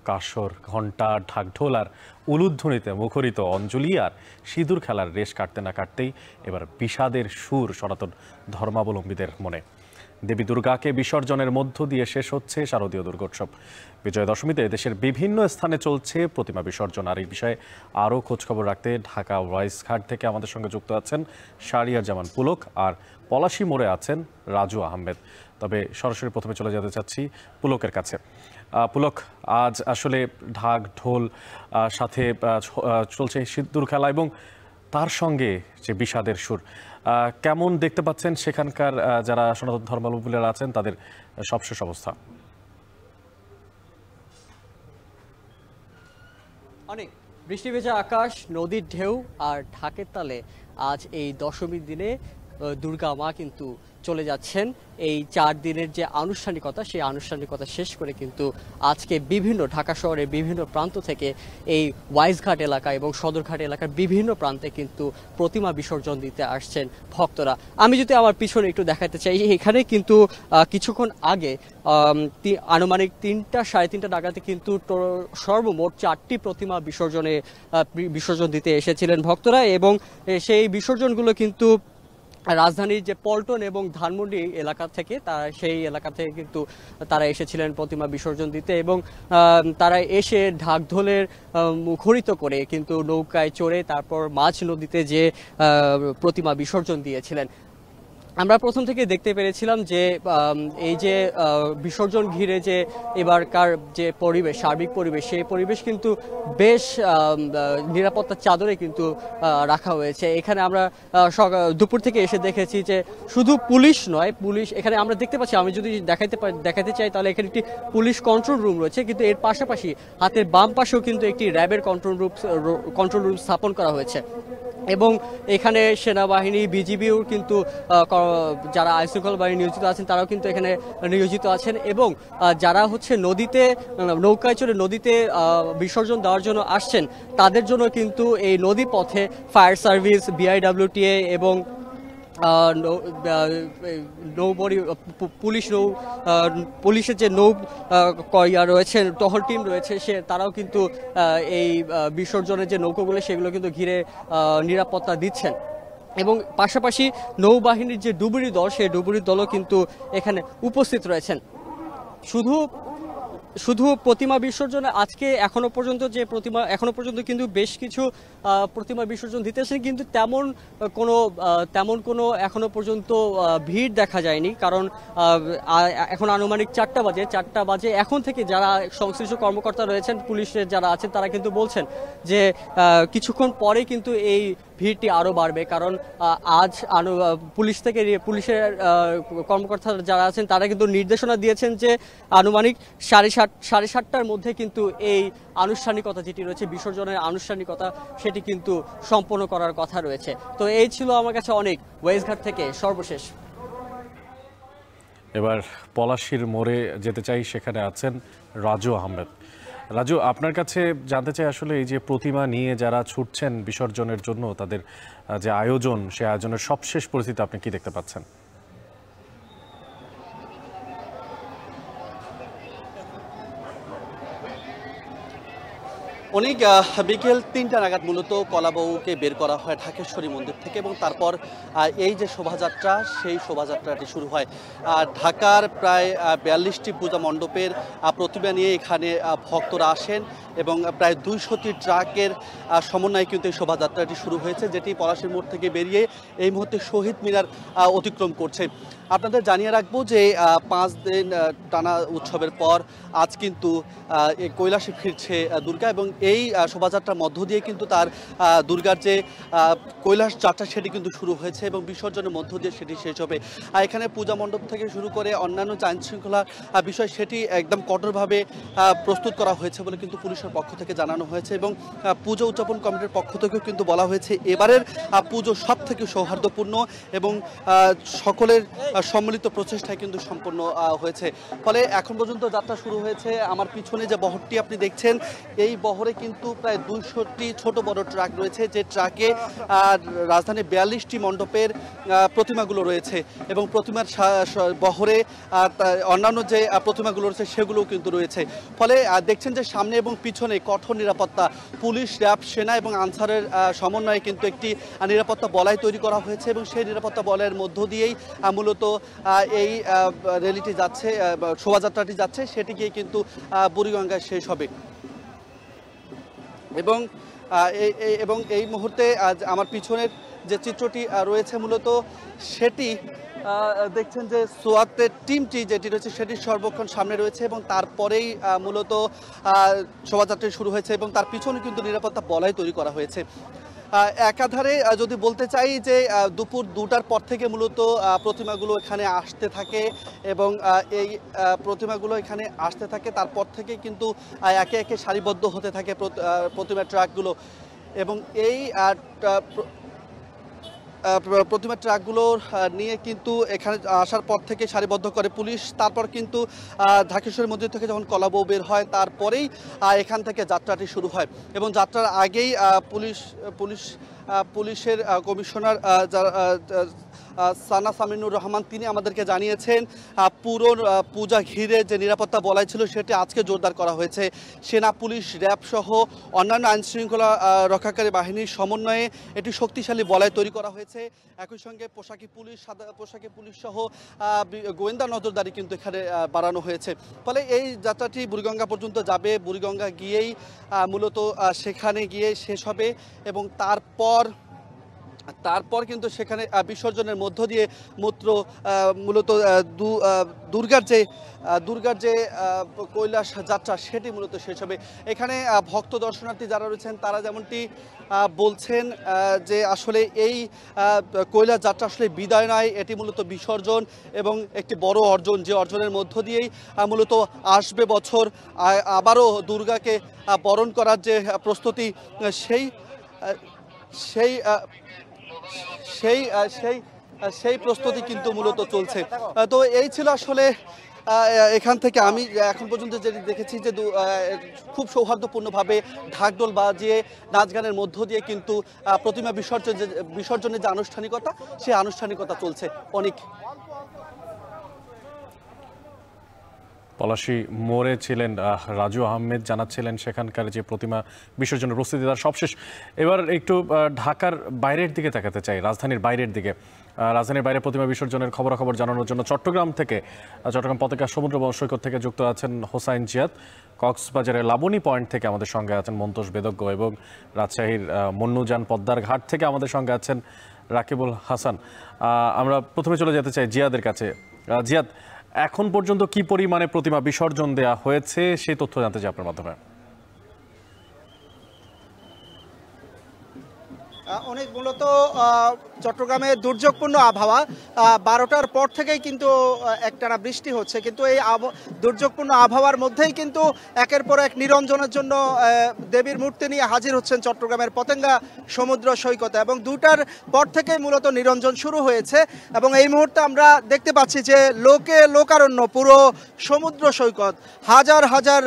কাসর, ঘণ্টা, ঢাকঢোল আর উলুধ্বনিতে মুখরিত অঞ্জলি আর সিঁদুর খেলার রেশ কাটতে না কাটতেই এবার বিষাদের সুর সনাতন ধর্মাবলম্বীদের মনে। দেবী দুর্গাকে বিসর্জনের মধ্য দিয়ে শেষ হচ্ছে শারদীয় দুর্গোৎসব। বিজয়া দশমীতে দেশের বিভিন্ন স্থানে চলছে প্রতিমা বিসর্জন। আর এই বিষয়ে আরও খোঁজখবর রাখতে ঢাকা ওয়াইজঘাট থেকে আমাদের সঙ্গে যুক্ত আছেন শাহরিয়ার জামান পুলক, আর পলাশী মোড়ে আছেন রাজু আহমেদ। তবে সরাসরি প্রথমে চলে যেতে চাচ্ছি পুলকের কাছে। পুলক, আজ আসলে ঢাক ঢোল সাথে চলছে সিঁদুর খেলা এবং তার সঙ্গে যে বিষাদের সুর, কেমন দেখতে পাচ্ছেন সেখানকার যারা সনাতন ধর্মাবলম্বীরা আছেন তাদের সবশেষ অবস্থা? অনেক বৃষ্টি ভেজা আকাশ, নদীর ঢেউ আর ঢাকের তালে আজ এই দশমীর দিনে দুর্গা মা কিন্তু চলে যাচ্ছেন। এই 4 দিনের যে আনুষ্ঠানিকতা, সেই আনুষ্ঠানিকতা শেষ করে কিন্তু আজকে বিভিন্ন ঢাকা শহরের বিভিন্ন প্রান্ত থেকে এই ওয়াইজঘাট এলাকা এবং সদরঘাট এলাকার বিভিন্ন প্রান্তে কিন্তু প্রতিমা বিসর্জন দিতে আসছেন ভক্তরা। আমি যদি আমার পিছনে একটু দেখাতে চাই, এখানে কিন্তু কিছুক্ষণ আগে আনুমানিক 3টা সাড়ে 3টা নাগাদে কিন্তু সর্বমোট 4টি প্রতিমা বিসর্জন দিতে এসেছিলেন ভক্তরা, এবং সেই বিসর্জনগুলো কিন্তু রাজধানীর যে পল্টন এবং ধানমন্ডি এলাকা থেকে সেই এলাকা থেকে কিন্তু তারা এসেছিলেন প্রতিমা বিসর্জন দিতে, এবং তারা এসে ঢাকঢোলের মুখরিত করে কিন্তু নৌকায় চড়ে তারপর মাঝ নদীতে যে প্রতিমা বিসর্জন দিয়েছিলেন। আমরা প্রথম থেকে দেখতে পেরেছিলাম যে এই যে বিসর্জন ঘিরে যে এবারকার যে পরিবেশ, সার্বিক পরিবেশ, সেই পরিবেশ কিন্তু বেশ নিরাপত্তার চাদরে কিন্তু রাখা হয়েছে। এখানে আমরা দুপুর থেকে এসে দেখেছি যে শুধু পুলিশ নয়, পুলিশ এখানে আমরা দেখতে পাচ্ছি, আমি যদি দেখাতে চাই তাহলে এখানে একটি পুলিশ কন্ট্রোল রুম রয়েছে, কিন্তু এর পাশাপাশি হাতের বাম পাশেও কিন্তু একটি র্যাবের কন্ট্রোল রুম স্থাপন করা হয়েছে, এবং এখানে সেনাবাহিনী, বিজিবিও কিন্তু যারা আইনশৃঙ্খলা বাহিনী নিয়োজিত আছেন তারাও কিন্তু এখানে নিয়োজিত আছেন, এবং যারা হচ্ছে নদীতে নৌকায় চড়ে নদীতে বিসর্জন দেওয়ার জন্য আসছেন তাদের জন্য কিন্তু এই নদী পথে ফায়ার সার্ভিস, বিআইডব্লিউটিএ এবং পুলিশের যে রয়েছে, টহল টিম রয়েছে, তারাও কিন্তু এই বিসর্জনের যে নৌকাগুলো সেগুলো কিন্তু ঘিরে নিরাপত্তা দিচ্ছেন, এবং পাশাপাশি নৌবাহিনীর যে ডুবুরি দল, সেই ডুবুরি দলও কিন্তু এখানে উপস্থিত রয়েছেন। শুধু প্রতিমা বিসর্জনে আজকে এখনো পর্যন্ত কিন্তু বেশ কিছু প্রতিমা বিসর্জন দিতেছেন, কিন্তু তেমন কোনো এখনো পর্যন্ত ভিড় দেখা যায়নি, কারণ এখন আনুমানিক 4টা বাজে। এখন থেকে যারা সংশ্লিষ্ট কর্মকর্তা রয়েছেন, পুলিশের যারা আছেন, তারা কিন্তু বলছেন যে কিছুক্ষণ পরে কিন্তু এই ভিড়টি আরও বাড়বে, কারণ আজ পুলিশের কর্মকর্তা যারা আছেন তারা কিন্তু নির্দেশনা দিয়েছেন যে আনুমানিক 7:30টার মধ্যে কিন্তু এই আনুষ্ঠানিকতা যেটি রয়েছে, বিসর্জনের আনুষ্ঠানিকতা, সেটি কিন্তু সম্পন্ন করার কথা রয়েছে। তো এই ছিল আমার কাছে অনেক ওয়াইজঘাট থেকে সর্বশেষ। এবার পলাশীর মোড়ে যেতে চাই, সেখানে আছেন রাজু আহমেদ। রাজু, আপনার কাছে জানতে চাই আসলে এই যে প্রতিমা নিয়ে যারা ছুটছেন বিসর্জনের জন্য, তাদের যে আয়োজন, সেই আয়োজনের সবশেষ পরিস্থিতি আপনি কি দেখতে পাচ্ছেন? অনেক বিকেল 3টা নাগাদ মূলত কলাবউকে বের করা হয় ঢাকেশ্বরী মন্দির থেকে, এবং তারপর এই যে শোভাযাত্রা, সেই শোভাযাত্রাটি শুরু হয়। ঢাকার প্রায় 42টি পূজা মণ্ডপের প্রতিমা নিয়ে এখানে ভক্তরা আসেন, এবং প্রায় 200টি ট্রাকের সমন্বয়ে কিন্তু এই শোভাযাত্রাটি শুরু হয়েছে, যেটি পলাশীর মোড় থেকে বেরিয়ে এই মুহূর্তে শহীদ মিনার অতিক্রম করছে। আপনাদের জানিয়ে রাখবো যে 5 দিন টানা উৎসবের পর আজ কিন্তু কৈলাসে ফিরছে দুর্গা, এবং এই শোভাযাত্রার মধ্য দিয়ে কিন্তু তার দুর্গার যে কৈলাস যাত্রা সেটি কিন্তু শুরু হয়েছে, এবং বিসর্জনের মধ্য দিয়ে সেটি শেষ হবে। এখানে পূজা মণ্ডপ থেকে শুরু করে অন্যান্য আইন শৃঙ্খলা বিষয়, সেটি একদম কঠোরভাবে প্রস্তুত করা হয়েছে বলে কিন্তু পুলিশের পক্ষ থেকে জানানো হয়েছে, এবং পুজো উদযাপন কমিটির পক্ষ থেকেও কিন্তু বলা হয়েছে এবারের পুজো সব থেকে সৌহার্দ্যপূর্ণ এবং সকলের সম্মিলিত প্রচেষ্টায় কিন্তু সম্পন্ন হয়েছে। ফলে এখন পর্যন্ত যাত্রা শুরু হয়েছে। আমার পিছনে যে বহরটি আপনি দেখছেন, এই বহরে বহরে কিন্তু প্রায় 200টি ছোট বড় ট্রাক রয়েছে, যে ট্রাকে রাজধানীর 42টি মণ্ডপের প্রতিমাগুলো রয়েছে এবং প্রতিমার বহরে অন্যান্য যে প্রতিমাগুলো রয়েছে সেগুলোও কিন্তু রয়েছে। ফলে দেখছেন যে সামনে এবং পিছনে কঠোর নিরাপত্তা, পুলিশ, র্যাব, সেনা এবং আনসারের সমন্বয়ে কিন্তু একটি নিরাপত্তা বলয় তৈরি করা হয়েছে এবং সেই নিরাপত্তা বলয়ের মধ্য দিয়েই মূলত এই র্যালিটি যাচ্ছে, শোভাযাত্রাটি যাচ্ছে, সেটি গিয়ে কিন্তু বুড়িগঙ্গায় শেষ হবে। এবং এই মুহূর্তে আমার পিছনের যে চিত্রটি রয়েছে মূলত সেটি দেখছেন যে সোয়াতের টিমটি যেটি রয়েছে সেটি সর্বক্ষণ সামনে রয়েছে এবং তারপরেই মূলত শোভাযাত্রা শুরু হয়েছে এবং তার পিছনে কিন্তু নিরাপত্তা বলয় তৈরি করা হয়েছে। একাধারে যদি বলতে চাই যে দুপুর 2টার পর থেকে মূলত প্রতিমাগুলো এখানে আসতে থাকে এবং এই প্রতিমাগুলো এখানে আসতে থাকে, তারপর থেকে কিন্তু একে একে সারিবদ্ধ হতে থাকে প্রতিমা ট্রাকগুলো এবং এই প্রতিমা ট্রাকগুলো নিয়ে কিন্তু এখানে আসার পর থেকে সারিবদ্ধ করে পুলিশ। তারপর কিন্তু ঢাকেশ্বরীর মন্দির থেকে যখন কলাবউ বের হয় তারপরেই এখান থেকে যাত্রাটি শুরু হয় এবং যাত্রার আগেই পুলিশের কমিশনার সানা সামিনুর রহমান তিনি আমাদেরকে জানিয়েছেন পুরো পূজা ঘিরে যে নিরাপত্তা বলয় ছিল সেটি আজকে জোরদার করা হয়েছে। সেনা, পুলিশ, র্যাব সহ অন্যান্য আইনশৃঙ্খলা রক্ষাকারী বাহিনীর সমন্বয়ে এটি শক্তিশালী বলয় তৈরি করা হয়েছে। একই সঙ্গে পোশাকি পুলিশ সহ গোয়েন্দা নজরদারি কিন্তু এখানে বাড়ানো হয়েছে। ফলে এই যাত্রাটি বুড়িগঙ্গা পর্যন্ত যাবে, বুড়িগঙ্গা গিয়েই মূলত সেখানে গিয়ে শেষ হবে এবং তারপর কিন্তু সেখানে বিসর্জনের মধ্য দিয়ে মূলত দুর্গার যে কৈলাস যাত্রা সেটি মূলত শেষ হবে। এখানে ভক্ত দর্শনার্থী যারা রয়েছেন তারা যেমনটি বলছেন যে আসলে এই কৈলাস যাত্রা আসলে বিদায় নয়, এটি মূলত বিসর্জন এবং একটি বড় অর্জন, যে অর্জনের মধ্য দিয়েই মূলত আসবে বছর আবারও দুর্গাকে বরণ করার যে প্রস্তুতি সেই প্রস্তুতি কিন্তু মূলত চলছে। তো এই ছিল আসলে এখান থেকে আমি এখন পর্যন্ত যেটি দেখেছি যে খুব সৌহার্দ্যপূর্ণভাবে ঢাকঢোল বাজিয়ে নাচ গানের মধ্য দিয়ে কিন্তু প্রতিমা বিসর্জনের যে আনুষ্ঠানিকতা সেই আনুষ্ঠানিকতা চলছে। অনেক পলাশী মোড়ে ছিলেন রাজু আহমেদ, জানাচ্ছিলেন সেখানকার যে প্রতিমা বিসর্জনের প্রস্তুতি তার সবশেষ। এবার একটু ঢাকার বাইরের দিকে তাকাতে চাই, রাজধানীর বাইরের দিকে। রাজধানীর বাইরে প্রতিমা বিসর্জনের খবরাখবর জানানোর জন্য চট্টগ্রাম পতেঙ্গা সমুদ্র সৈকত থেকে যুক্ত আছেন হোসাইন জিয়াদ, কক্সবাজারের লাবণী পয়েন্ট থেকে আমাদের সঙ্গে আছেন মন্তোষ বেদজ্ঞ এবং রাজশাহীর মন্নুজান পদ্মার ঘাট থেকে আমাদের সঙ্গে আছেন রাকিবুল হাসান। আমরা প্রথমে চলে যেতে চাই জিয়াদের কাছে। জিয়াদ, এখন পর্যন্ত কি পরিমাণে প্রতিমা বিসর্জন দেওয়া হয়েছে সেই তথ্য জানতে চাই আপনার মাধ্যমে। অনেক মূলত চট্টগ্রামে দুর্যোগপূর্ণ আবহাওয়া, 12টার পর থেকেই কিন্তু একটানা বৃষ্টি হচ্ছে, কিন্তু এই দুর্যোগপূর্ণ আবহাওয়ার মধ্যেই কিন্তু একের পর এক নিরঞ্জনের জন্য দেবীর মূর্তি নিয়ে হাজির হচ্ছেন চট্টগ্রামের পতেঙ্গা সমুদ্র সৈকতে এবং 2টার পর থেকেই মূলত নিরঞ্জন শুরু হয়েছে এবং এই মুহূর্তে আমরা দেখতে পাচ্ছি যে লোকারণ্য পুরো সমুদ্র সৈকত, হাজার হাজার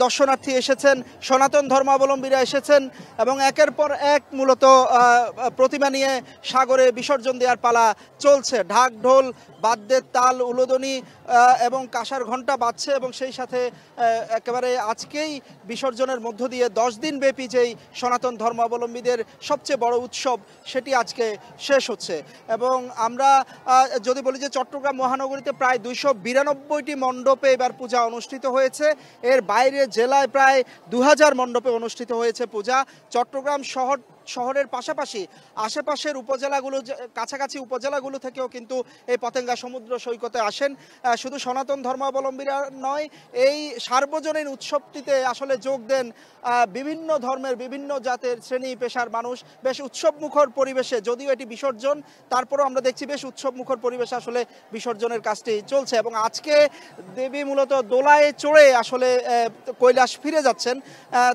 দর্শনার্থী এসেছেন, সনাতন ধর্মাবলম্বীরা এসেছেন এবং একের পর এক মূলত প্রতিমা নিয়ে সাগরে বিসর্জন দেওয়ার পালা চলছে। ঢাক ঢোল বাদ্যের তাল, উলুধ্বনি এবং কাঁসার ঘণ্টা বাজছে এবং সেই সাথে একেবারে আজকেই বিসর্জনের মধ্য দিয়ে 10 দিন ব্যাপী যেই সনাতন ধর্মাবলম্বীদের সবচেয়ে বড় উৎসব সেটি আজকে শেষ হচ্ছে। এবং আমরা যদি বলি যে চট্টগ্রাম মহানগরীতে প্রায় 292টি মণ্ডপে এবার পূজা অনুষ্ঠিত হয়েছে, এর বাইরে জেলায় প্রায় 2000 মণ্ডপে অনুষ্ঠিত হয়েছে পূজা। চট্টগ্রাম শহরের পাশাপাশি আশেপাশের উপজেলাগুলো, কাছাকাছি উপজেলাগুলো থেকেও কিন্তু এই পতেঙ্গা সমুদ্র সৈকতে আসেন। শুধু সনাতন ধর্মাবলম্বীরা নয়, এই সার্বজনীন উৎসবটিতে আসলে যোগ দেন বিভিন্ন ধর্মের, বিভিন্ন জাতের, শ্রেণী পেশার মানুষ। বেশ উৎসবমুখর পরিবেশে, যদিও এটি বিসর্জন, তারপরেও আমরা দেখছি বেশ উৎসবমুখর পরিবেশে আসলে বিসর্জনের কাজটি চলছে এবং আজকে দেবী মূলত দোলায় চড়ে আসলে কৈলাস ফিরে যাচ্ছেন।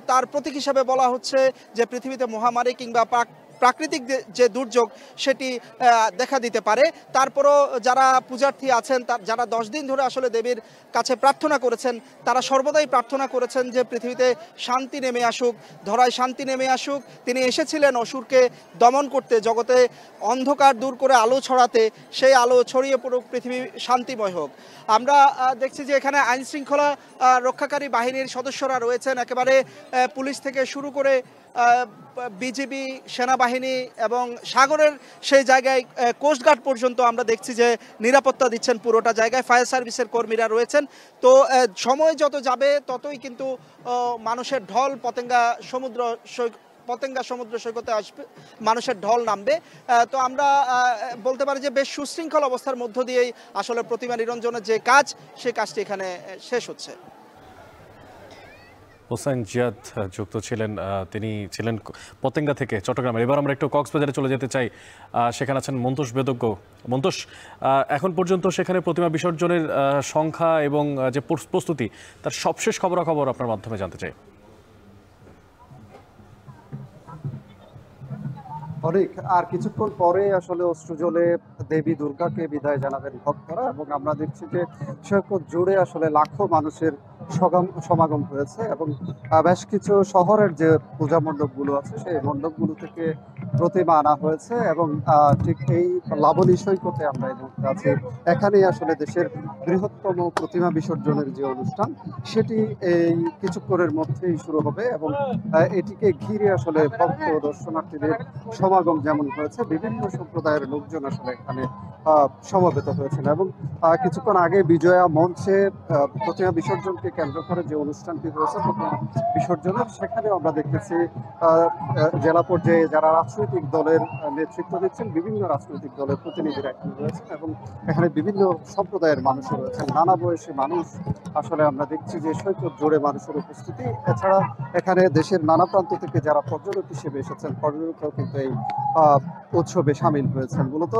তার প্রতীক হিসাবে বলা হচ্ছে যে পৃথিবীতে মহামারী কিংবা প্রাকৃতিক যে দুর্যোগ সেটি দেখা দিতে পারে। তারপরও যারা পূজার্থী আছেন, যারা 10 দিন ধরে আসলে দেবীর কাছে প্রার্থনা করেছেন, তারা সর্বদাই প্রার্থনা করেছেন যে পৃথিবীতে শান্তি নেমে আসুক, ধরায় শান্তি নেমে আসুক। তিনি এসেছিলেন অসুরকে দমন করতে, জগতে অন্ধকার দূর করে আলো ছড়াতে, সেই আলো ছড়িয়ে পড়ুক, পৃথিবী শান্তিময় হোক। আমরা দেখছি যে এখানে আইন শৃঙ্খলা রক্ষাকারী বাহিনীর সদস্যরা রয়েছেন, একেবারে পুলিশ থেকে শুরু করে বিজিবি, সেনাবাহিনী এবং সাগরের সেই জায়গায় কোস্টগার্ড পর্যন্ত আমরা দেখছি যে নিরাপত্তা দিচ্ছেন পুরোটা জায়গায়। ফায়ার সার্ভিসের কর্মীরা রয়েছেন। তো সময় যত যাবে ততই কিন্তু মানুষের ঢল পতেঙ্গা সমুদ্র সৈকতে আসবে, মানুষের ঢল নামবে। তো আমরা বলতে পারি যে বেশ সুশৃঙ্খল অবস্থার মধ্য দিয়েই আসলে প্রতিমা নিরঞ্জনের যে কাজ, সেই কাজটি এখানে শেষ হচ্ছে। হোসেন জিয়াদ যুক্ত ছিলেন, তিনি ছিলেন পতেঙ্গা থেকে চট্টগ্রামের। এবার আমরা একটু কক্সবাজারে চলে যেতে চাই। সেখানে আছেন মন্তোষ বেদজ্ঞ। মন্তোষ, এখন পর্যন্ত সেখানে প্রতিমা বিসর্জনের সংখ্যা এবং যে প্রস্তুতি, তার সবশেষ খবরাখবর আপনার মাধ্যমে জানতে চাই। অনেক আর কিছুক্ষণ পরে আসলে অশ্রুজলে দেবী দুর্গাকে বিদায় জানাবেন ভক্তরা, এবং আমরা দেখছি যে সৈকত জুড়ে আসলে লাখো মানুষের সমাগম হয়েছে, এবং বেশ কিছু শহরের যে পূজা মণ্ডপগুলো আছে সেই মণ্ডপগুলো থেকে প্রতিমা আনা হয়েছে, এবং ঠিক এই লাবণী সৈকতে আমরা এই মুহূর্তে আছি। এখানেই আসলে দেশের বৃহত্তম প্রতিমা বিসর্জনের যে অনুষ্ঠান সেটি এই কিছুক্ষণের মধ্যেই শুরু হবে, এবং এটিকে ঘিরে আসলে ভক্ত দর্শনার্থীদের সমাগম যেমন হয়েছে, বিভিন্ন সম্প্রদায়ের লোকজন আসলে এখানে সমবেত হয়েছেন। এবং কিছুক্ষণ আগে বিজয়া মঞ্চে প্রতিমা বিসর্জনকে কেন্দ্র করে যে অনুষ্ঠানটি হয়েছে প্রতিমা বিসর্জনের, সেখানেও আমরা দেখেছি জেলা পর্যায়ে যারা রাজনৈতিক দলের নেতৃত্ব দিচ্ছেন, বিভিন্ন রাজনৈতিক দলের প্রতিনিধিরা এখানে রয়েছেন, এবং এখানে বিভিন্ন সম্প্রদায়ের মানুষ রয়েছেন, নানা বয়সী মানুষ। আসলে আমরা দেখছি যে সৈকত জুড়ে মানুষের উপস্থিতি। এছাড়া এখানে দেশের নানা প্রান্ত থেকে যারা পর্যটক হিসেবে এসেছেন, পর্যটকরাও কিন্তু এই উৎসবে সামিল হয়েছেন। মূলত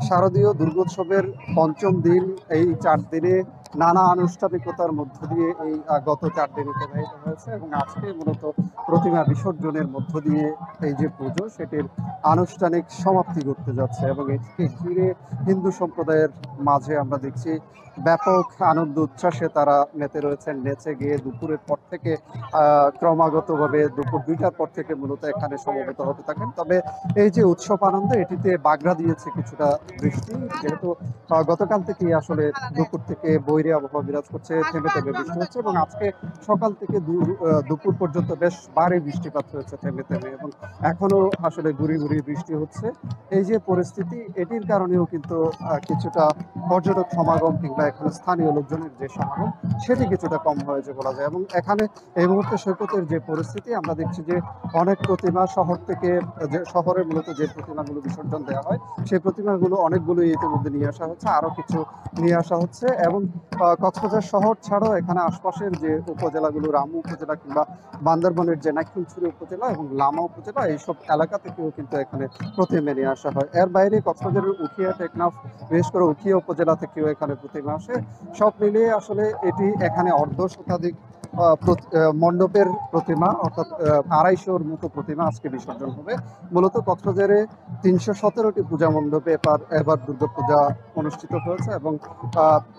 শারদীয় দুর্গোৎসবের পঞ্চম দিন, এই 4 দিনে নানা আনুষ্ঠানিকতার মধ্য দিয়ে এই গত 4 দিন অতিবাহিত হয়েছে, এবং আজকে মূলত প্রতিমা বিসর্জনের মধ্য দিয়ে এই যে পুজো সেটির আনুষ্ঠানিক সমাপ্তি ঘটতে যাচ্ছে, এবং এটিকে ঘিরে হিন্দু সম্প্রদায়ের মাঝে আমরা দেখছি ব্যাপক আনন্দ উচ্ছ্বাসে তারা মেতে রয়েছেন। নেচে গিয়ে দুপুরের পর থেকে ক্রমাগতভাবে দুপুর 2টার পর থেকে মূলত এখানে সমবেত হতে থাকেন। তবে এই যে উৎসব আনন্দ, এটিতে বাগড়া দিয়েছে কিছুটা বৃষ্টি, যেহেতু গতকাল থেকে আসলে দুপুর থেকে বৈরী আবহাওয়া বিরাজ করছে, থেমে থেমে বৃষ্টি হচ্ছে, এবং আজকে সকাল থেকে দুপুর পর্যন্ত বেশ ভারী বৃষ্টিপাত হয়েছে থেমে থেমে, এবং এখনো আসলে গুড়ি গুড়ি বৃষ্টি হচ্ছে। এই যে পরিস্থিতি, এটির কারণেও কিন্তু কিছুটা পর্যটক সমাগম কিংবা এখানে স্থানীয় লোকজনের যে সমাগম সেটি কিছুটা কম হয়েছে বলা যায়। এবং এখানে এই মুহূর্তে সৈকতের যে পরিস্থিতি, আমরা দেখছি যে অনেক প্রতিমা শহর থেকে, যে শহরে মূলত যে প্রতিমাগুলো বিসর্জন দেওয়া হয় সেই প্রতিমাগুলো অনেকগুলো ইতিমধ্যে নিয়ে আসা হচ্ছে, আরো কিছু নিয়ে আসা হচ্ছে। এবং কক্সবাজার শহর ছাড়াও এখানে আশপাশের যে উপজেলাগুলো, রামু উপজেলা কিংবা বান্দরবনের যে নাইক্ষ্যংছড়ি উপজেলা এবং লামা উপজেলা, এইসব এলাকা থেকেও কিন্তু এখানে প্রতিমা নিয়ে আসা হয়। এর বাইরে কক্সবাজারের উখিয়া, টেকনাফ, বিশেষ করে উখিয়া উপজেলা থেকেও এখানে প্রতিমা আসে। সব মিলিয়ে আসলে এটি এখানে 1.5 শতাধিক মণ্ডপের প্রতিমা, অর্থাৎ 250-র মতো প্রতিমা আজকে বিসর্জন হবে। মূলত কক্সবাজারে 317টি পূজা মণ্ডপে এবার দুর্গাপূজা অনুষ্ঠিত হয়েছে, এবং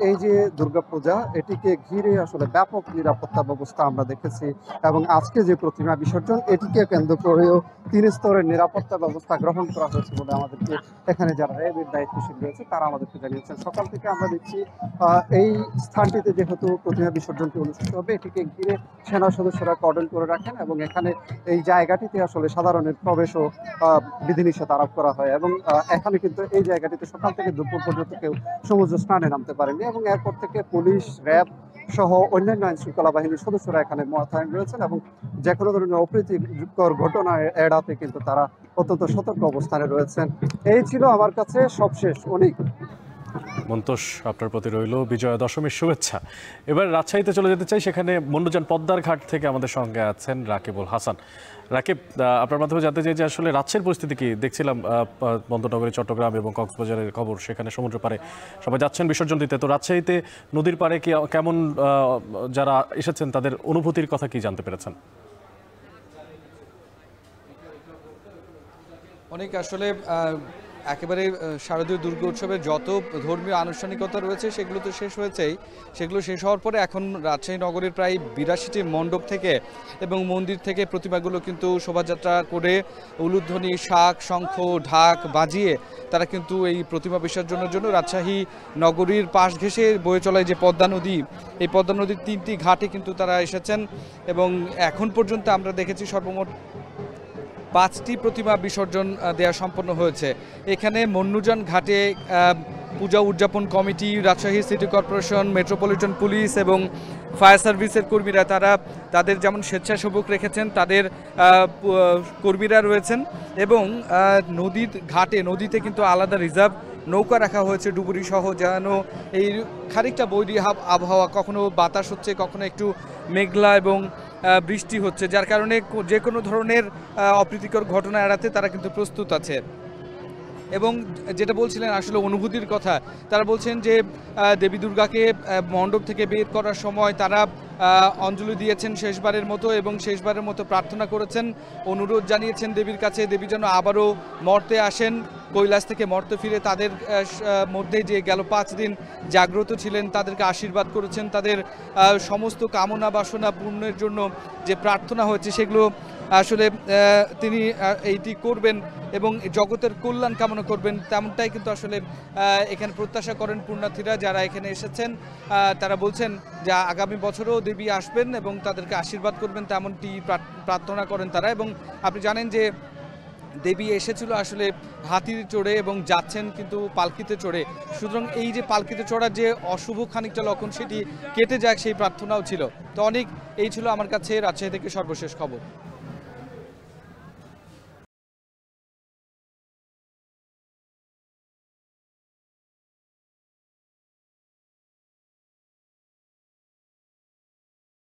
এই যে দুর্গাপূজা, এটিকে ঘিরে আসলে ব্যাপক নিরাপত্তা ব্যবস্থা আমরা দেখেছি, এবং আজকে যে প্রতিমা বিসর্জন, এটিকে কেন্দ্র করেও 3 স্তরের নিরাপত্তা ব্যবস্থা গ্রহণ করা হয়েছে বলে আমাদেরকে এখানে যারা র্যাবের দায়িত্বশীল রয়েছে তারা আমাদেরকে জানিয়েছেন। সকাল থেকে আমরা দেখছি এই স্থানটিতে যেহেতু প্রতিমা বিসর্জনটি অনুষ্ঠিত হবে, এটিকে ঘিরে সেনা সদস্যরা কর্ডন করে রাখেন, এবং এখানে এই জায়গাটিতে আসলে সাধারণের প্রবেশও বিধিনিষেধ আরোপ করা হয়। এবং এখানে কিন্তু এই জায়গাটিতে সকাল থেকে দুপুর পর্যন্ত কেউ সমুদ্র স্নানে নামতে পারেনি, এবং এরপর থেকে পুলিশ, র্যাব সহ অন্যান্য আইন শৃঙ্খলা বাহিনীর সদস্যরা এখানে মোতায়েন রয়েছেন, এবং যে কোনো ধরনের অপ্রীতিকর ঘটনা এড়াতে কিন্তু তারা অত্যন্ত সতর্ক অবস্থানে রয়েছেন। এই ছিল আমার কাছে সবশেষ। অনেক মন্তোষ, আপনার প্রতি রইল বিজয়া দশমীর শুভেচ্ছা। এবার রাজশাহীতে চলে যেতে চাই। সেখানে মন্ডুজান পদ্মার ঘাট থেকে আমাদের সঙ্গে আছেন রাকিবুল হাসান। রাকিব, আপনার মাধ্যমে জানতে চাই যে আসলে রাজশাহীর পরিস্থিতি কি? দেখছিলাম বন্দরনগরী, চট্টগ্রাম এবং কক্সবাজারের খবর, সেখানে সমুদ্র পাড়ে সবাই যাচ্ছেন বিসর্জন দিতে। তো রাজশাহীতে নদীর পাড়ে কি কেমন যারা এসেছেন তাদের অনুভূতির কথা কি জানতে পেরেছেন? অনেক আসলে একেবারে শারদীয় দুর্গা উৎসবের যত ধর্মীয় আনুষ্ঠানিকতা রয়েছে সেগুলো তো শেষ হয়েছেই। সেগুলো শেষ হওয়ার পরে এখন রাজশাহী নগরের প্রায় ৮২টি মণ্ডপ থেকে এবং মন্দির থেকে প্রতিমাগুলো কিন্তু শোভাযাত্রা করে উলুধ্বনি, শাঁখ, শঙ্খ, ঢাক বাজিয়ে তারা কিন্তু এই প্রতিমা বিসর্জনের জন্য রাজশাহী নগরীর পাশ ঘেঁষে বয়ে চলায় যে পদ্মা নদী, এই পদ্মা নদীর 3টি ঘাটে কিন্তু তারা এসেছেন এবং এখন পর্যন্ত আমরা দেখেছি সর্বমোট 5টি প্রতিমা বিসর্জন দেওয়া সম্পন্ন হয়েছে। এখানে মন্নুজান ঘাটে পূজা উদযাপন committee, Rajshahi city corporation, metropolitan police এবং ফায়ার সার্ভিসের কর্মীরা তাদের যেমন স্বেচ্ছাসেবক রেখেছেন, তাদের কর্মীরা রয়েছেন এবং নদীতে কিন্তু আলাদা রিজার্ভ নৌকা রাখা হয়েছে ডুবুরি সহ, যেন এই খানিকটা বৈরী আবহাওয়া, কখনো বাতাস হচ্ছে, কখনো একটু মেঘলা এবং বৃষ্টি হচ্ছে, যার কারণে যে কোনো ধরনের অপ্রীতিকর ঘটনা এড়াতে তারা কিন্তু প্রস্তুত আছে। এবং যেটা বলছিলেন আসলে অনুভূতির কথা, তারা বলছেন যে দেবী দুর্গাকে মণ্ডপ থেকে বের করার সময় তারা অঞ্জলি দিয়েছেন শেষবারের মতো এবং শেষবারের মতো প্রার্থনা করেছেন, অনুরোধ জানিয়েছেন দেবীর কাছে দেবী যেন আবারও মর্তে আসেন, কৈলাস থেকে মর্তে ফিরে তাদের মধ্যে যে গেল 5 দিন জাগ্রত ছিলেন তাদেরকে আশীর্বাদ করেছেন, তাদের সমস্ত কামনা বাসনা পূর্ণের জন্য যে প্রার্থনা হয়েছে সেগুলো আসলে তিনি এইটি করবেন এবং জগতের কল্যাণ কামনা করবেন, তেমনটাই কিন্তু আসলে এখানে প্রত্যাশা করেন পুণ্যার্থীরা যারা এখানে এসেছেন। তারা বলছেন যে আগামী বছরও দেবী আসবেন এবং তাদেরকে আশীর্বাদ করবেন, তেমনটি প্রার্থনা করেন তারা। এবং আপনি জানেন যে দেবী এসেছিল আসলে হাতির চড়ে এবং যাচ্ছেন কিন্তু পালকিতে চড়ে, সুতরাং এই যে পালকিতে চড়ার যে অশুভ খানিকটা লক্ষণ সেটি কেটে যাক সেই প্রার্থনাও ছিল। তো অনেক এই ছিল আমার কাছে রাজশাহী থেকে সর্বশেষ খবর।